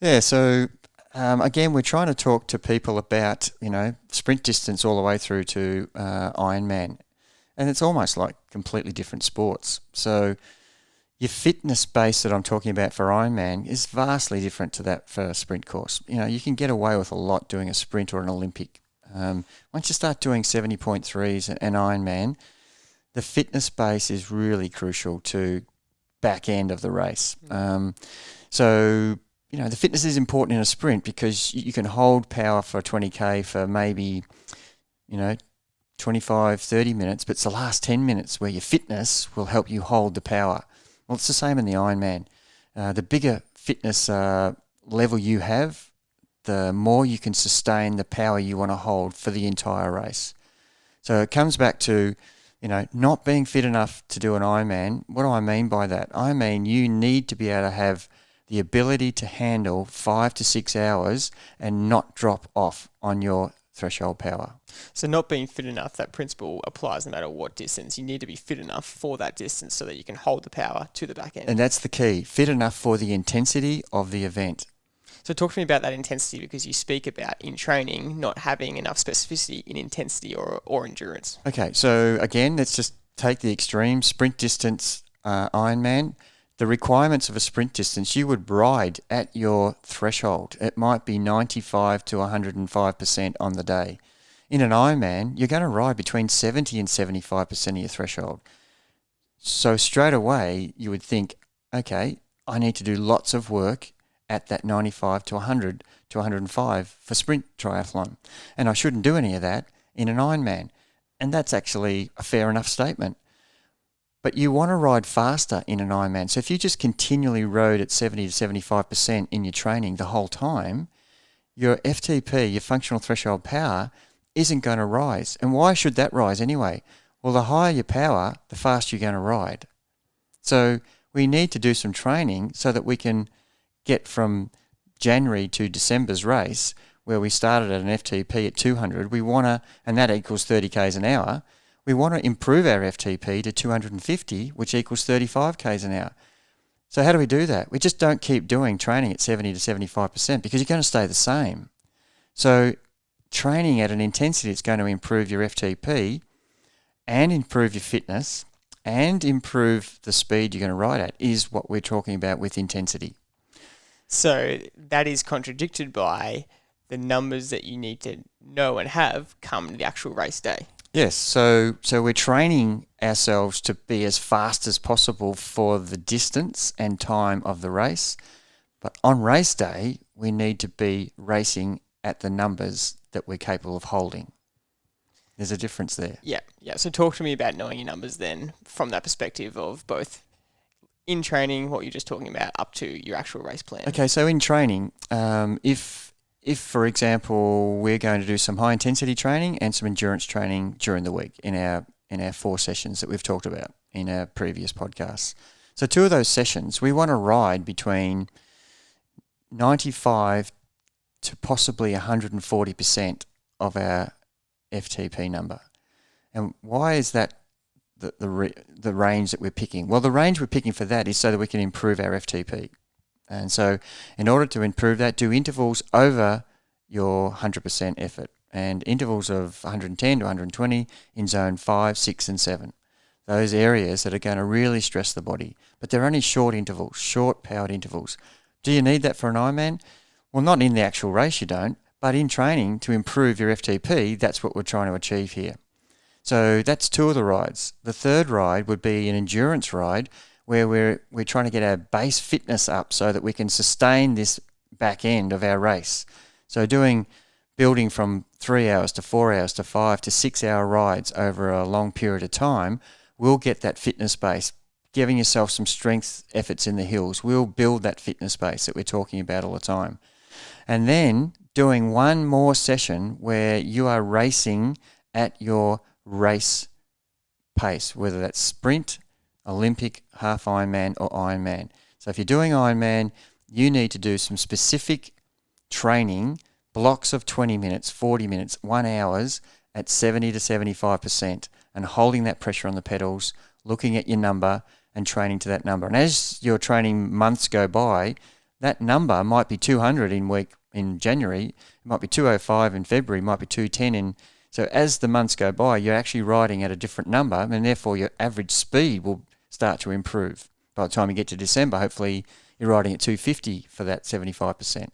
Yeah, so again, we're trying to talk to people about, sprint distance all the way through to Ironman. And it's almost like completely different sports. So your fitness base that I'm talking about for Ironman is vastly different to that for a sprint course. You can get away with a lot doing a sprint or an Olympic. Once you start doing 70.3s and Ironman, the fitness base is really crucial to back end of the race. So the fitness is important in a sprint because you can hold power for 20K for maybe, 25, 30 minutes, but it's the last 10 minutes where your fitness will help you hold the power. Well, it's the same in the Ironman. The bigger fitness level you have, the more you can sustain the power you want to hold for the entire race. So it comes back to, not being fit enough to do an Ironman. What do I mean by that? I mean you need to be able to have the ability to handle 5 to 6 hours and not drop off on your threshold power. So not being fit enough, that principle applies no matter what distance. You need to be fit enough for that distance so that you can hold the power to the back end. And that's the key, fit enough for the intensity of the event. So talk to me about that intensity, because you speak about in training not having enough specificity in intensity or endurance. Okay, so again, let's just take the extreme sprint distance Ironman. The requirements of a sprint distance, you would ride at your threshold. It might be 95 to 105% on the day. In an Ironman, you're going to ride between 70 and 75% of your threshold. So straight away, you would think, okay, I need to do lots of work at that 95 to 100 to 105 for sprint triathlon. And I shouldn't do any of that in an Ironman. And that's actually a fair enough statement. But you want to ride faster in an Ironman. So if you just continually rode at 70 to 75% in your training the whole time, your FTP, your functional threshold power, isn't going to rise. And why should that rise anyway? Well, the higher your power, the faster you're going to ride. So we need to do some training so that we can get from January to December's race, where we started at an FTP at 200, and that equals 30 Ks an hour. We want to improve our FTP to 250, which equals 35 Ks an hour. So how do we do that? We just don't keep doing training at 70 to 75% because you're going to stay the same. So training at an intensity that's going to improve your FTP and improve your fitness and improve the speed you're going to ride at is what we're talking about with intensity. So that is contradicted by the numbers that you need to know and have come the actual race day. Yes, so we're training ourselves to be as fast as possible for the distance and time of the race. But on race day, we need to be racing at the numbers that we're capable of holding. There's a difference there. Yeah. So talk to me about knowing your numbers then from that perspective of both in training, what you're just talking about, up to your actual race plan. Okay, so in training, if for example we're going to do some high intensity training and some endurance training during the week in our 4 sessions that we've talked about in our previous podcasts. So 2 of those sessions, we want to ride between 95 to possibly 140% of our FTP number. And why is that the range that we're picking? Well, the range we're picking for that is so that we can improve our FTP. And so in order to improve that, do intervals over your 100% effort and intervals of 110 to 120 in zone 5, 6 and 7. Those areas that are going to really stress the body. But they're only short intervals, short powered intervals. Do you need that for an Ironman? Well, not in the actual race you don't, but in training to improve your FTP, that's what we're trying to achieve here. So that's 2 of the rides. The third ride would be an endurance ride where we're trying to get our base fitness up so that we can sustain this back end of our race. So building from 3 hours to 4 hours to 5 to 6 hour rides over a long period of time will get that fitness base. Giving yourself some strength efforts in the hills will build that fitness base that we're talking about all the time. And then doing one more session where you are racing at your race pace, whether that's sprint, Olympic, half Ironman or Ironman. So if you're doing Ironman, you need to do some specific training, blocks of 20 minutes, 40 minutes, 1 hour at 70 to 75% and holding that pressure on the pedals, looking at your number and training to that number. And as your training months go by, that number might be 200 in January, it might be 205 in February, it might be 210 in. So as the months go by, you're actually riding at a different number, and therefore your average speed will start to improve. By the time you get to December, hopefully you're riding at 250 for that 75%.